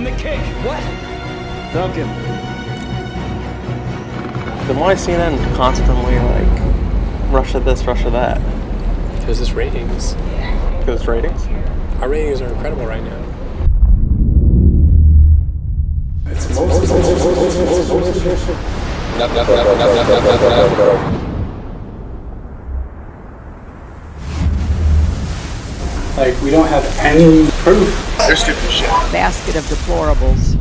a kick. What? Duncan. Then why is CNN constantly like Russia this, Russia that? Because it's ratings. Because it's ratings? Our ratings are incredible right now. Like, we don't have any proof. They're stupid as shit. Basket of deplorables.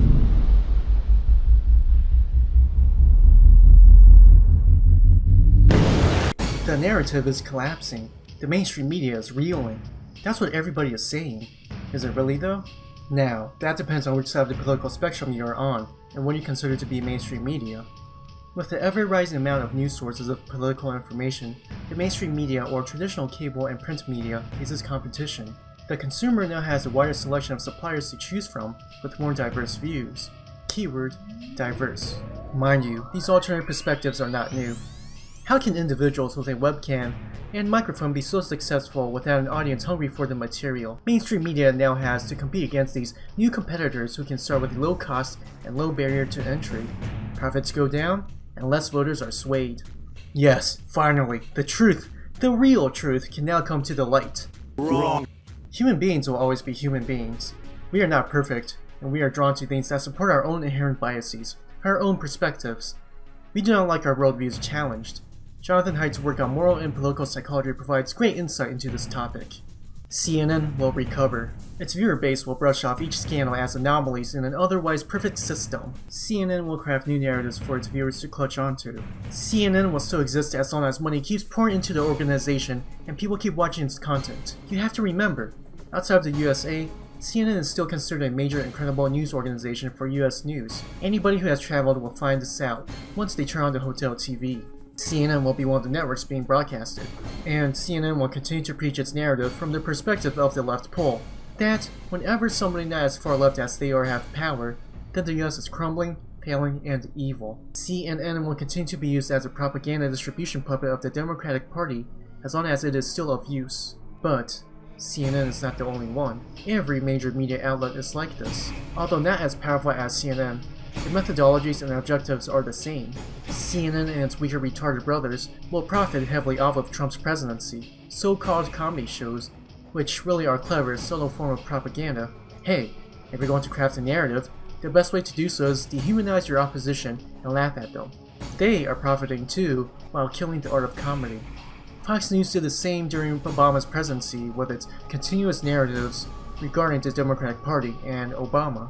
The narrative is collapsing. The mainstream media is reeling. That's what everybody is saying. Is it really though? Now, that depends on which side of the political spectrum you are on, and what you consider to be mainstream media. With the ever-rising amount of news sources of political information, the mainstream media or traditional cable and print media faces competition. The consumer now has a wider selection of suppliers to choose from with more diverse views. Keyword, diverse. Mind you, these alternate perspectives are not new. How can individuals with a webcam and microphone be so successful without an audience hungry for the material? Mainstream media now has to compete against these new competitors who can start with low cost and low barrier to entry. Profits go down, and less voters are swayed. Yes, finally, the truth, the real truth, can now come to the light. Wrong. Human beings will always be human beings. We are not perfect, and we are drawn to things that support our own inherent biases, our own perspectives. We do not like our worldviews challenged. Jonathan Haidt's work on moral and political psychology provides great insight into this topic. CNN will recover. Its viewer base will brush off each scandal as anomalies in an otherwise perfect system. CNN will craft new narratives for its viewers to clutch onto. CNN will still exist as long as money keeps pouring into the organization and people keep watching its content. You have to remember, outside of the USA, CNN is still considered a major and credible news organization for US news. Anybody who has traveled will find this out once they turn on the hotel TV. CNN will be one of the networks being broadcasted, and CNN will continue to preach its narrative from the perspective of the left pole, that whenever somebody not as far left as they are have power, then the US is crumbling, failing, and evil. CNN will continue to be used as a propaganda distribution puppet of the Democratic Party as long as it is still of use. But CNN is not the only one. Every major media outlet is like this. Although not as powerful as CNN, the methodologies and objectives are the same. CNN and its weaker retarded brothers will profit heavily off of Trump's presidency. So-called comedy shows, which really are clever, subtle form of propaganda. Hey, if you're going to craft a narrative, the best way to do so is dehumanize your opposition and laugh at them. They are profiting too, while killing the art of comedy. Fox News did the same during Obama's presidency with its continuous narratives regarding the Democratic Party and Obama.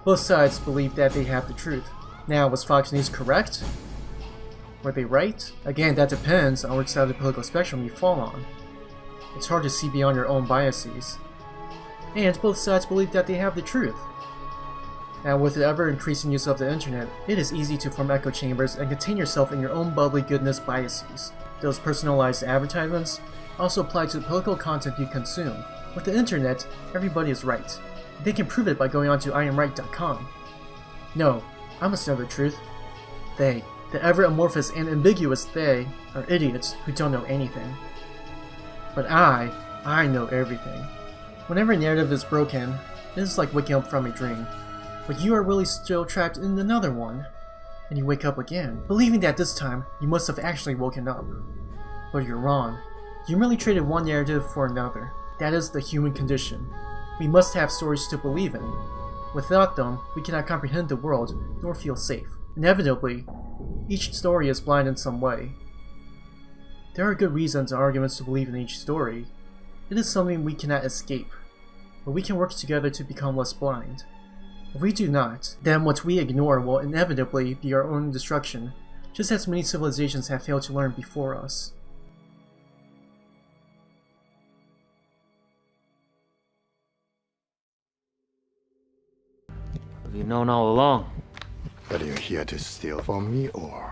Both sides believe that they have the truth. Now, was Fox News correct? Were they right? Again, that depends on which side of the political spectrum you fall on. It's hard to see beyond your own biases. And both sides believe that they have the truth. Now, with the ever-increasing use of the internet, it is easy to form echo chambers and contain yourself in your own bubbly goodness biases. Those personalized advertisements also apply to the political content you consume. With the internet, everybody is right. They can prove it by going on to IamRight.com. No, I must know the truth. They, the ever amorphous and ambiguous they, are idiots who don't know anything. But I know everything. Whenever a narrative is broken, it is like waking up from a dream. But you are really still trapped in another one. And you wake up again, believing that this time you must have actually woken up. But you're wrong. You merely traded one narrative for another. That is the human condition. We must have stories to believe in. Without them, we cannot comprehend the world nor feel safe. Inevitably, each story is blind in some way. There are good reasons and arguments to believe in each story. It is something we cannot escape, but we can work together to become less blind. If we do not, then what we ignore will inevitably be our own destruction, just as many civilizations have failed to learn before us. You've known all along. That you're here to steal from me, or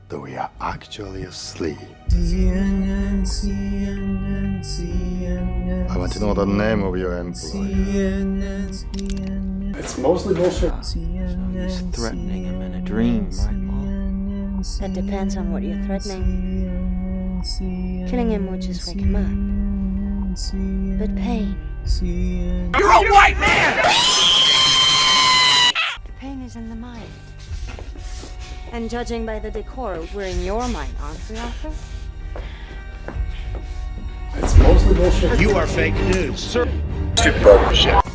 that we are actually asleep. CNN, CNN, CNN. I want to know the name of your employer. CNN, CNN. It's mostly bullshit. He's threatening him in a dream, right, Mom? That depends on what you're threatening. Killing him would just wake him up. But pain. You're a white man! And judging by the decor, we're in your mind, aren't we, Arthur? It's mostly bullshit. You are fake news, sir. Bullshit.